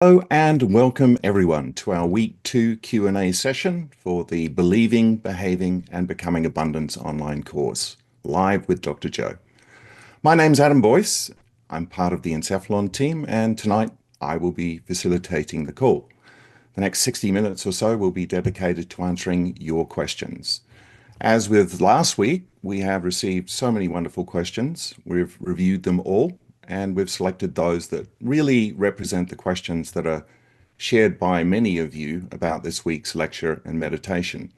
Hello and welcome everyone to our week 2 Q&A session for the Believing, Behaving and Becoming Abundance online course, live with Dr. Joe. My name's Adam Boyce. I'm part of the Encephalon team, and tonight I will be facilitating the call. The next 60 minutes or so will be dedicated to answering your questions. As with last week, we have received so many wonderful questions. We've reviewed them all, and we've selected those that really represent the questions that are shared by many of you about this week's lecture and meditation.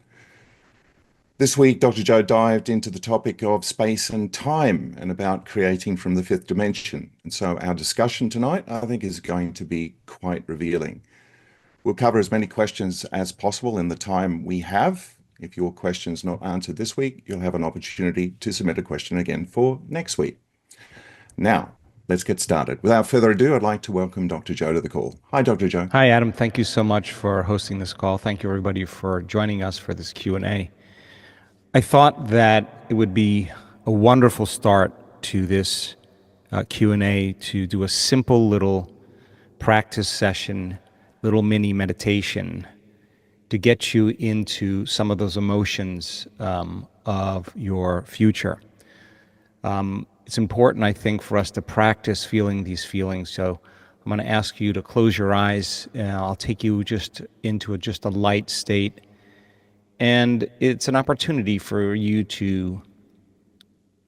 This week, Dr. Joe dived into the topic of space and time and about creating from the fifth dimension. And so our discussion tonight, I think, is going to be quite revealing. We'll cover as many questions as possible in the time we have. If your question's not answered this week, you'll have an opportunity to submit a question again for next week. Now, let's get started. Without further ado, I'd like to welcome Dr. Joe to the call. Hi, Dr. Joe. Hi, Adam. Thank you so much for hosting this call. Thank you, everybody, for joining us for this Q&A. I thought that it would be a wonderful start to this Q&A to do a simple little practice session, little mini meditation to get you into some of those emotions of your future. It's important, I think, for us to practice feeling these feelings. So I'm going to ask you to close your eyes. I'll take you just into just a light state. And it's an opportunity for you to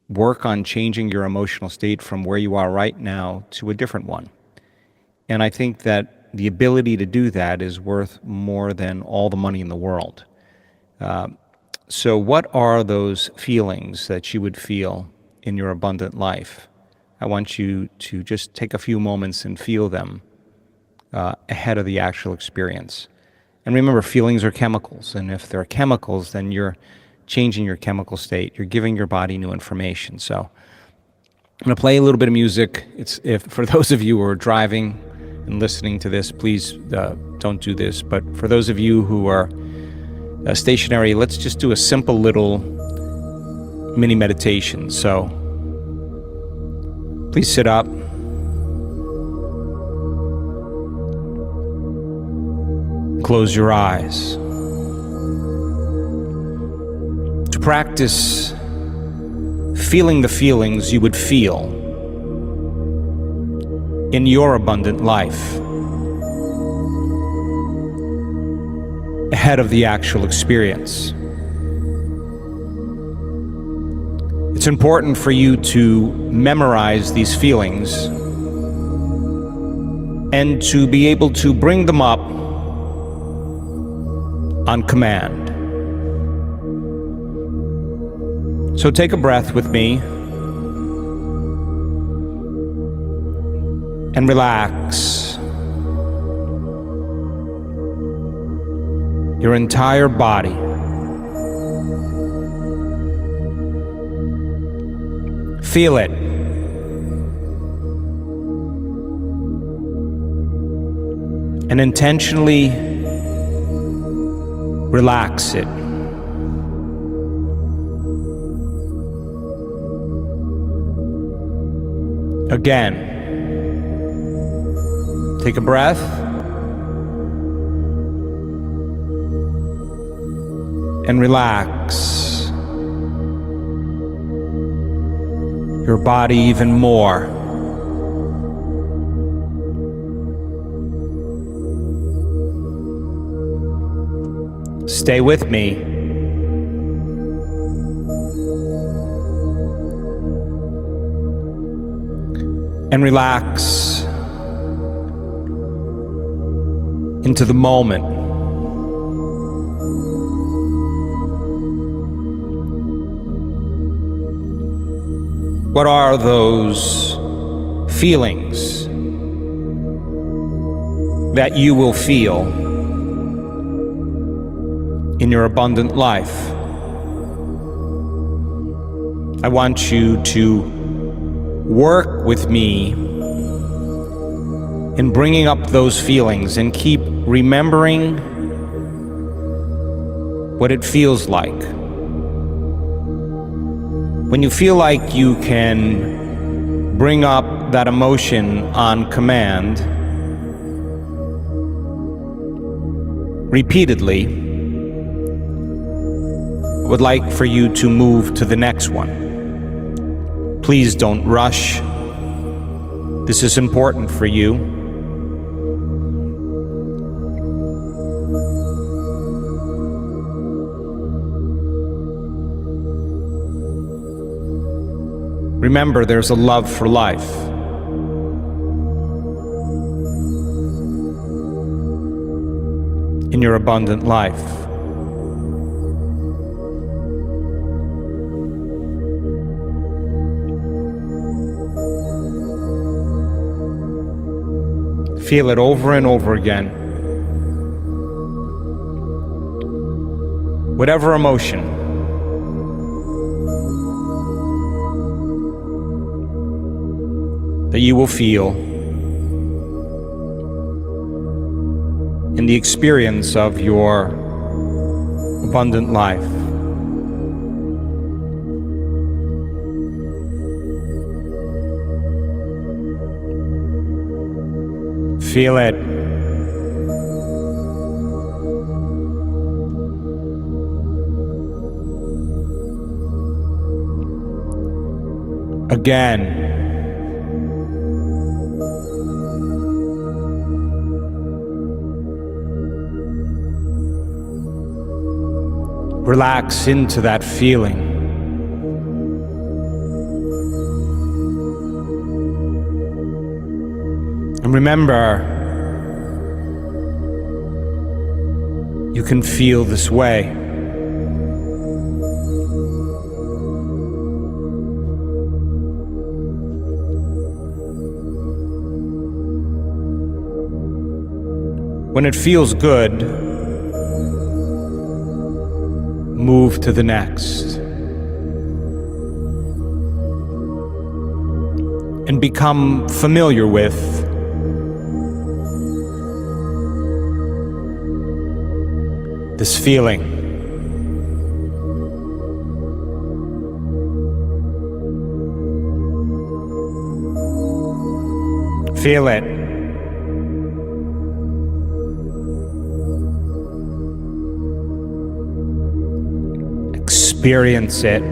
work on changing your emotional state from where you are right now to a different one. And I think that the ability to do that is worth more than all the money in the world. So what are those feelings that you would feel in your abundant life? I want you to just take a few moments and feel them ahead of the actual experience. And remember, feelings are chemicals, and if they're chemicals, then you're changing your chemical state. You're giving your body new information. So I'm going to play a little bit of music. For those of you who are driving and listening to this, please don't do this. But for those of you who are stationary, let's just do a simple little mini meditation. So please sit up. Close your eyes. To practice feeling the feelings you would feel in your abundant life ahead of the actual experience. It's important for you to memorize these feelings and to be able to bring them up on command. So take a breath with me and relax. Your entire body. Feel it. And intentionally relax it. Again, take a breath. And relax your body even more. Stay with me. And relax into the moment. What are those feelings that you will feel in your abundant life? I want you to work with me in bringing up those feelings and keep remembering what it feels like. When you feel like you can bring up that emotion on command, repeatedly, I would like for you to move to the next one. Please don't rush. This is important for you. Remember, there's a love for life. In your abundant life. Feel it over and over again. Whatever emotion that you will feel in the experience of your abundant life. Feel it. Again. Relax into that feeling. And remember, you can feel this way. When it feels good, move to the next. And become familiar with this feeling. Feel it. Experience it.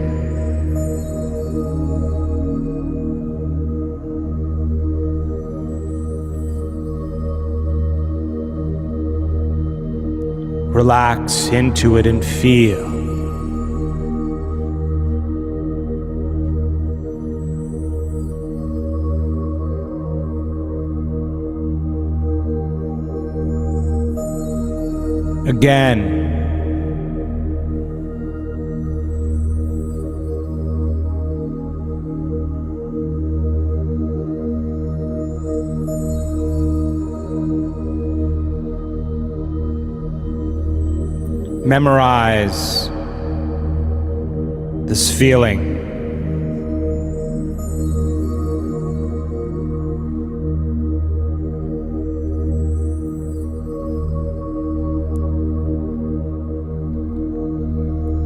Relax into it and feel. Again. Memorize this feeling.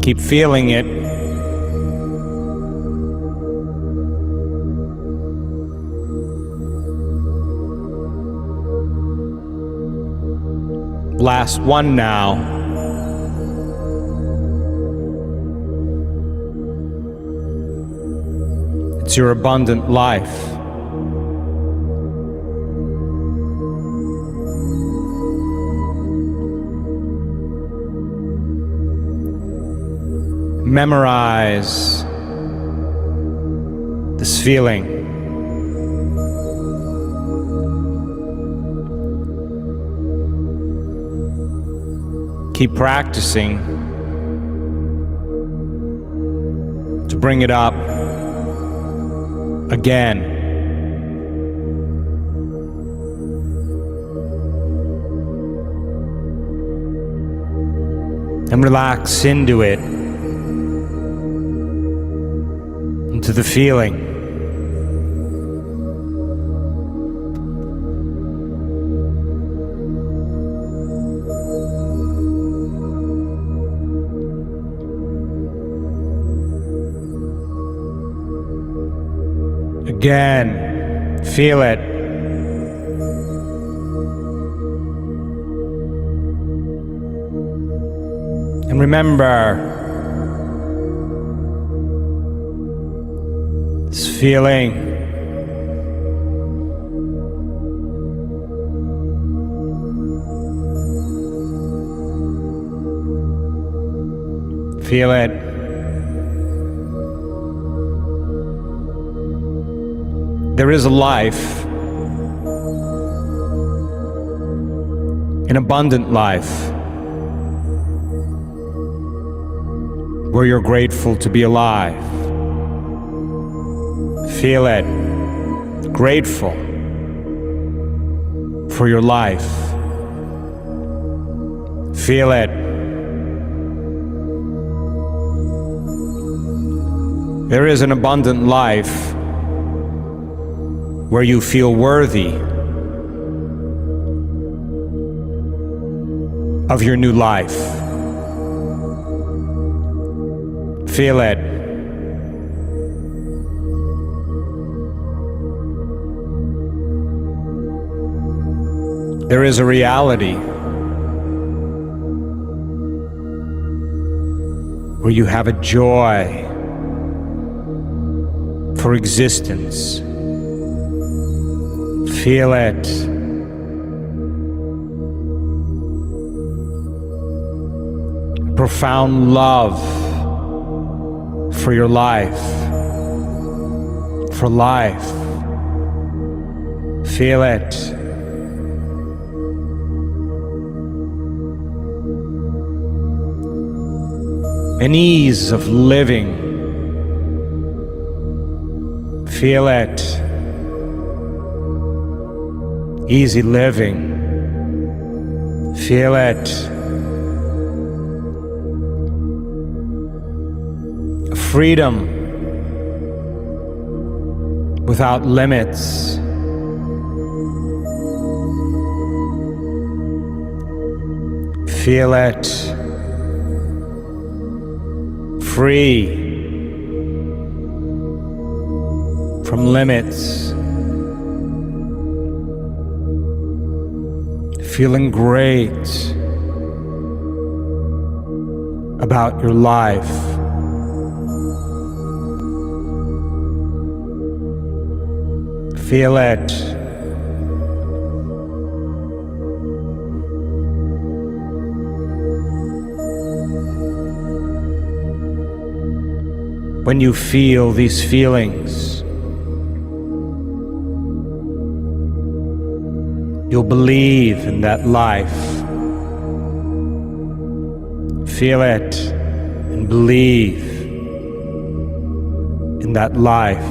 Keep feeling it. Last one now. It's your abundant life. Memorize this feeling. Keep practicing to bring it up again. And relax into it, into the feeling. Again, feel it. And remember this feeling. Feel it. There is a life, an abundant life, where you're grateful to be alive. Feel it. Grateful for your life. Feel it. There is an abundant life where you feel worthy of your new life. Feel it. There is a reality where you have a joy for existence. Feel it. Profound love for your life, for life. Feel it. An ease of living. Feel it. Easy living. Feel it. Freedom without limits. Feel it. Free from limits. Feeling great about your life. Feel it. When you feel these feelings, you'll believe in that life. Feel it and believe in that life.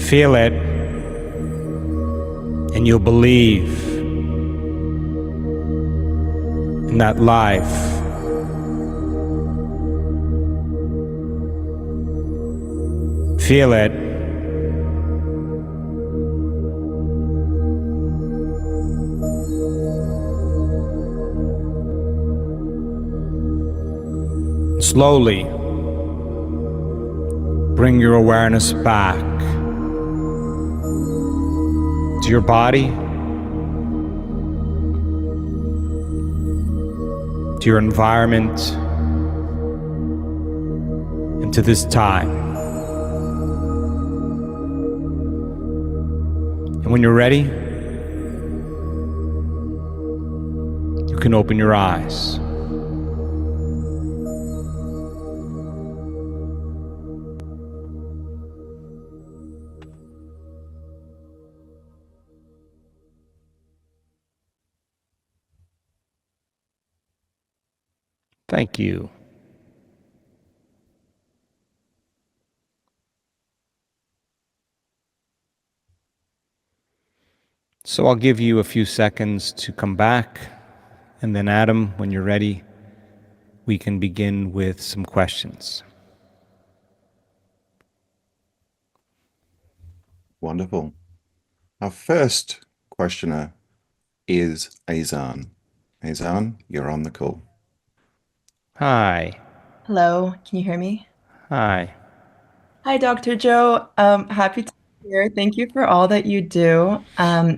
Feel it and you'll believe in that life. Feel it. Slowly bring your awareness back to your body, to your environment, and to this time. And when you're ready, you can open your eyes. Thank you. So I'll give you a few seconds to come back, and then Adam, when you're ready, we can begin with some questions. Wonderful. Our first questioner is Azan. Azan, you're on the call. Hi. Hello, can you hear me? Hi. Hi, Dr. Joe. Happy to Here. Thank you for all that you do.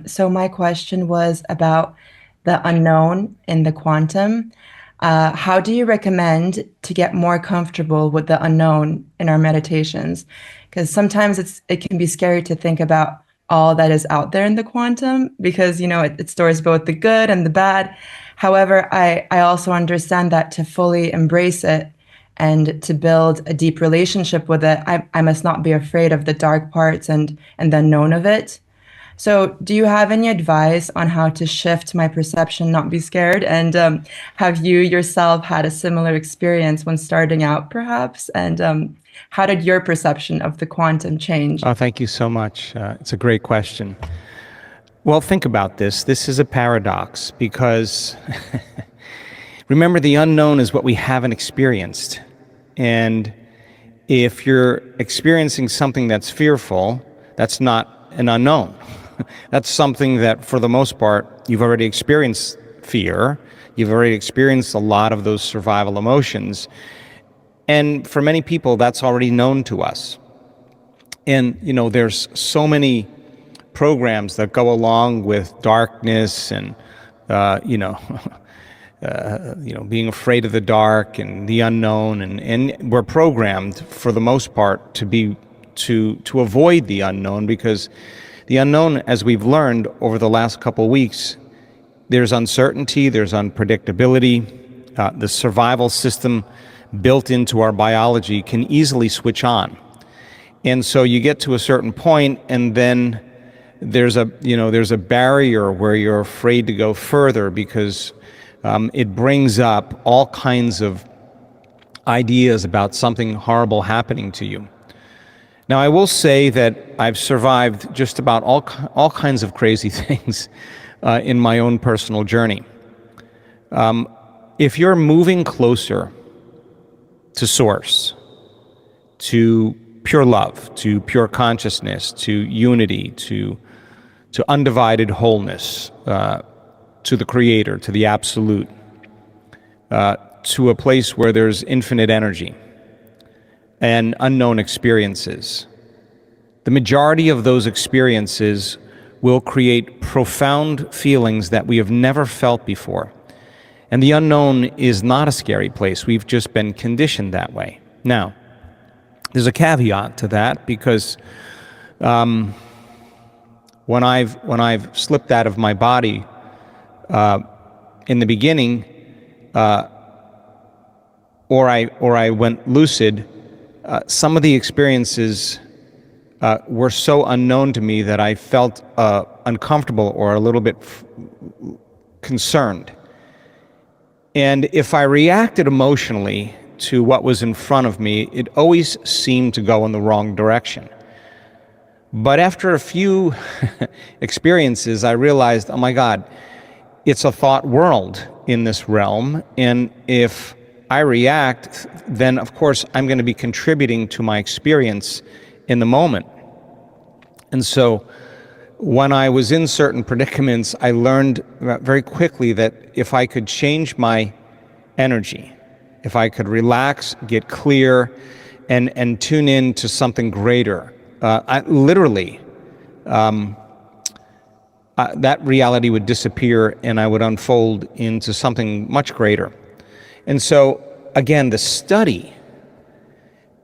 So my question was about the unknown in the quantum. How do you recommend to get more comfortable with the unknown in our meditations? Because sometimes it can be scary to think about all that is out there in the quantum because it stores both the good and the bad. However, I also understand that to fully embrace it and to build a deep relationship with it, I must not be afraid of the dark parts and the unknown of it. So, do you have any advice on how to shift my perception, not be scared? And have you yourself had a similar experience when starting out, perhaps? And how did your perception of the quantum change? Oh, thank you so much. It's a great question. Well, think about this. This is a paradox because remember, the unknown is what we haven't experienced. And if you're experiencing something that's fearful, that's not an unknown. That's something that, for the most part, you've already experienced fear. You've already experienced a lot of those survival emotions. And for many people, that's already known to us. And, there's so many programs that go along with darkness and, being afraid of the dark and the unknown, and we're programmed for the most part to avoid the unknown, because the unknown, as we've learned over the last couple of weeks, there's uncertainty, there's unpredictability. The survival system built into our biology can easily switch on, and so you get to a certain point, and then there's a barrier where you're afraid to go further because it brings up all kinds of ideas about something horrible happening to you. Now, I will say that I've survived just about all kinds of crazy things in my own personal journey. If you're moving closer to Source, to pure love, to pure consciousness, to unity, to undivided wholeness, to the Creator, to the Absolute, to a place where there's infinite energy and unknown experiences. The majority of those experiences will create profound feelings that we have never felt before. And the unknown is not a scary place. We've just been conditioned that way. Now, there's a caveat to that, because when I've slipped out of my body in the beginning, or I went lucid, some of the experiences were so unknown to me that I felt uncomfortable or a little bit concerned. And if I reacted emotionally to what was in front of me, it always seemed to go in the wrong direction. But after a few experiences, I realized, oh my God, it's a thought world in this realm, and if I react, then of course I'm going to be contributing to my experience in the moment. And so when I was in certain predicaments, I learned very quickly that if I could change my energy, if I could relax, get clear, and tune in to something greater, that reality would disappear and I would unfold into something much greater. And so, again, the study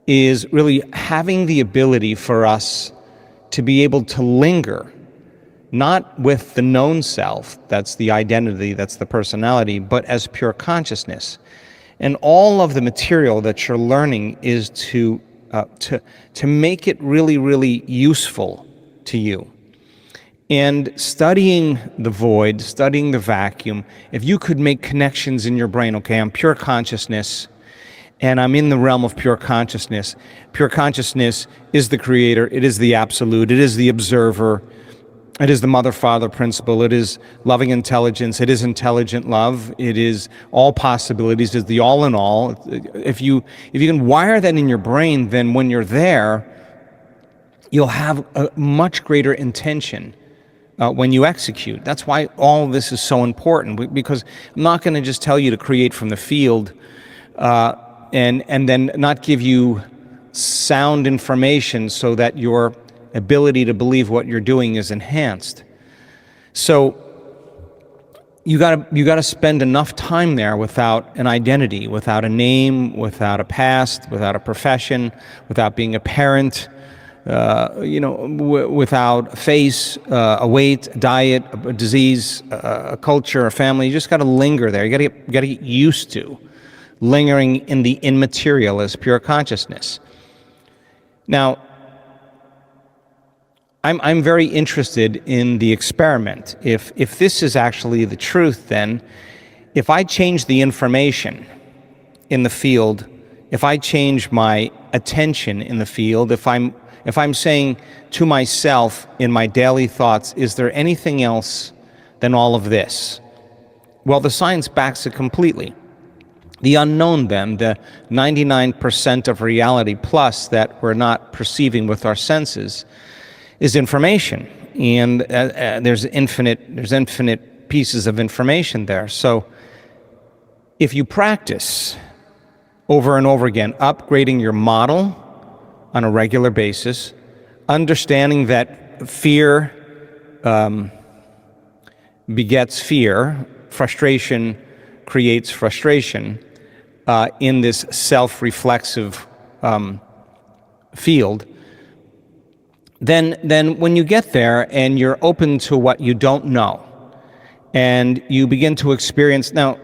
is really having the ability for us to be able to linger, not with the known self, that's the identity, that's the personality, but as pure consciousness. And all of the material that you're learning is to make it really, really useful to you. And studying the void, studying the vacuum, if you could make connections in your brain, okay, I'm pure consciousness, and I'm in the realm of pure consciousness. Pure consciousness is the Creator, it is the Absolute, it is the observer, it is the mother-father principle, it is loving intelligence, it is intelligent love, it is all possibilities, it is the all in all. If you can wire that in your brain, then when you're there, you'll have a much greater intention when you execute. That's why all of this is so important, because I'm not going to just tell you to create from the field and then not give you sound information so that you're ability to believe what you're doing is enhanced. So you gotta spend enough time there without an identity, without a name, without a past, without a profession, without being a parent, without a face, a weight, a diet, a disease, a culture, a family. You just got to linger there. You got to get used to lingering in the immaterial as pure consciousness. Now, I'm very interested in the experiment. If this is actually the truth, then if I change the information in the field, if I change my attention in the field, if I'm saying to myself in my daily thoughts, is there anything else than all of this? Well, the science backs it completely. The unknown, then, the 99% of reality plus that we're not perceiving with our senses, is information. And there's infinite pieces of information there. So if you practice over and over again, upgrading your model on a regular basis, understanding that fear begets fear, frustration creates frustration in this self-reflexive field, then when you get there and you're open to what you don't know, and you begin to experience, now,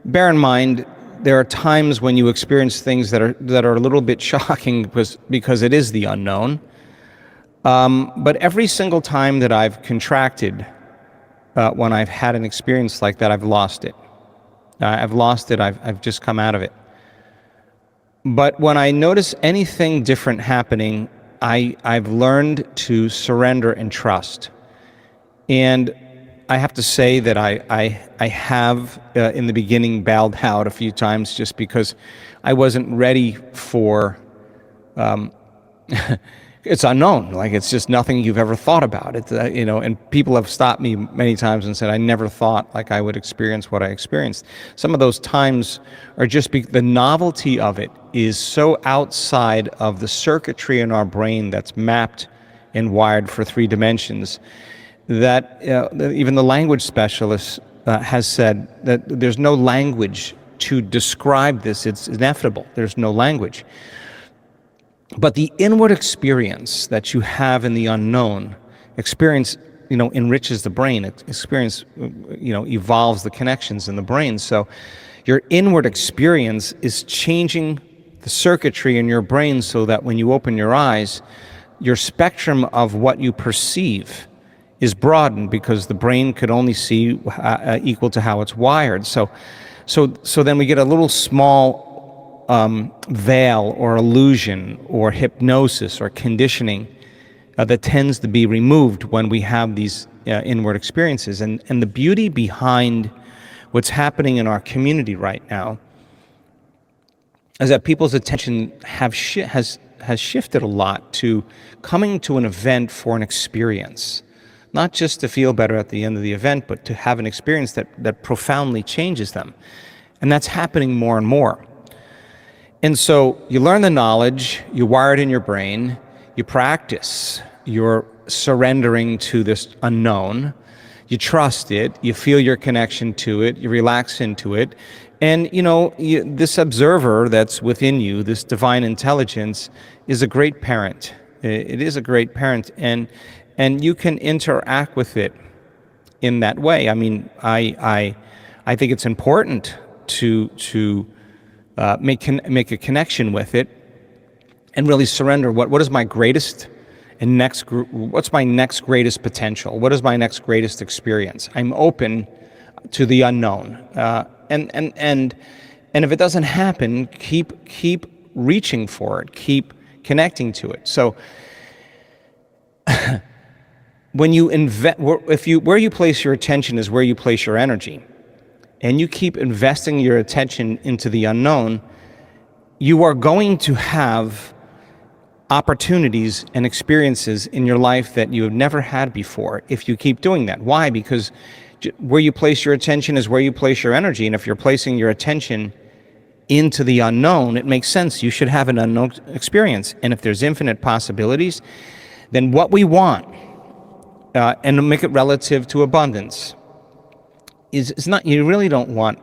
bear in mind, there are times when you experience things that are a little bit shocking because it is the unknown. But every single time that I've contracted, when I've had an experience like that, I've lost it. I've just come out of it. But when I notice anything different happening, I've learned to surrender and trust. And I have to say that I have, in the beginning, bowed out a few times just because I wasn't ready for, it's unknown. Like, it's just nothing you've ever thought about. And people have stopped me many times and said, I never thought like I would experience what I experienced. Some of those times are just the novelty of it is so outside of the circuitry in our brain that's mapped and wired for 3 dimensions that even the language specialist has said that there's no language to describe this. It's ineffable. There's no language. But the inward experience that you have in the unknown, experience, enriches the brain. Experience, evolves the connections in the brain. So your inward experience is changing the circuitry in your brain so that when you open your eyes, your spectrum of what you perceive is broadened because the brain could only see equal to how it's wired. So then we get a little small veil or illusion or hypnosis or conditioning that tends to be removed when we have these inward experiences. And the beauty behind what's happening in our community right now is that people's attention has shifted a lot to coming to an event for an experience. Not just to feel better at the end of the event, but to have an experience that profoundly changes them. And that's happening more and more. And so you learn the knowledge, you wire it in your brain, you practice, you're surrendering to this unknown, you trust it, you feel your connection to it, you relax into it, and this observer that's within you, this divine intelligence, is a great parent. It is a great parent, and you can interact with it in that way. I mean, I think it's important to make a connection with it and really surrender. What is my greatest and what's my next greatest potential? What is my next greatest experience? I'm open to the unknown, and if it doesn't happen, keep reaching for it, keep connecting to it. So. When you where you place your attention is where you place your energy, and you keep investing your attention into the unknown, you are going to have opportunities and experiences in your life that you have never had before if you keep doing that. Why? Because where you place your attention is where you place your energy, and if you're placing your attention into the unknown, it makes sense. You should have an unknown experience, and if there's infinite possibilities, then what we want, and to make it relative to abundance, is not, you really don't want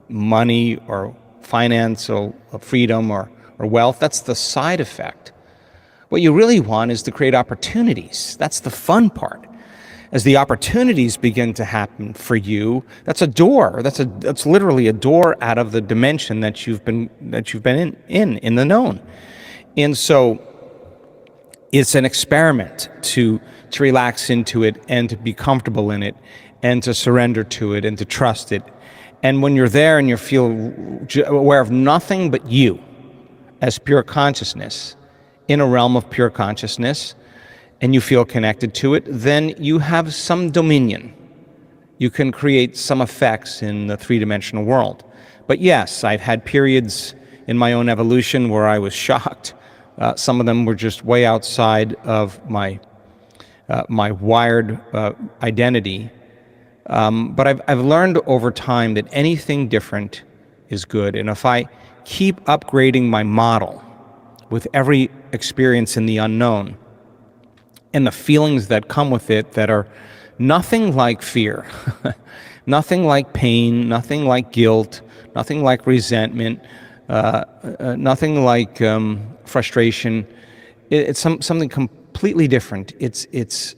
money or finance or freedom or wealth. That's the side effect. What you really want is to create opportunities. That's the fun part. As the opportunities begin to happen for you, that's a door. That's literally a door out of the dimension that you've been in the known. And so it's an experiment to relax into it and to be comfortable in it and to surrender to it and to trust it. And when you're there and you feel aware of nothing but you as pure consciousness, in a realm of pure consciousness, and you feel connected to it, then you have some dominion. You can create some effects in the three-dimensional world. But yes, I've had periods in my own evolution where I was shocked. Some of them were just way outside of my wired identity. But I've learned over time that anything different is good. And if I keep upgrading my model with every experience in the unknown, and the feelings that come with it that are nothing like fear, nothing like pain, nothing like guilt, nothing like resentment, nothing like frustration. It's something completely different. It's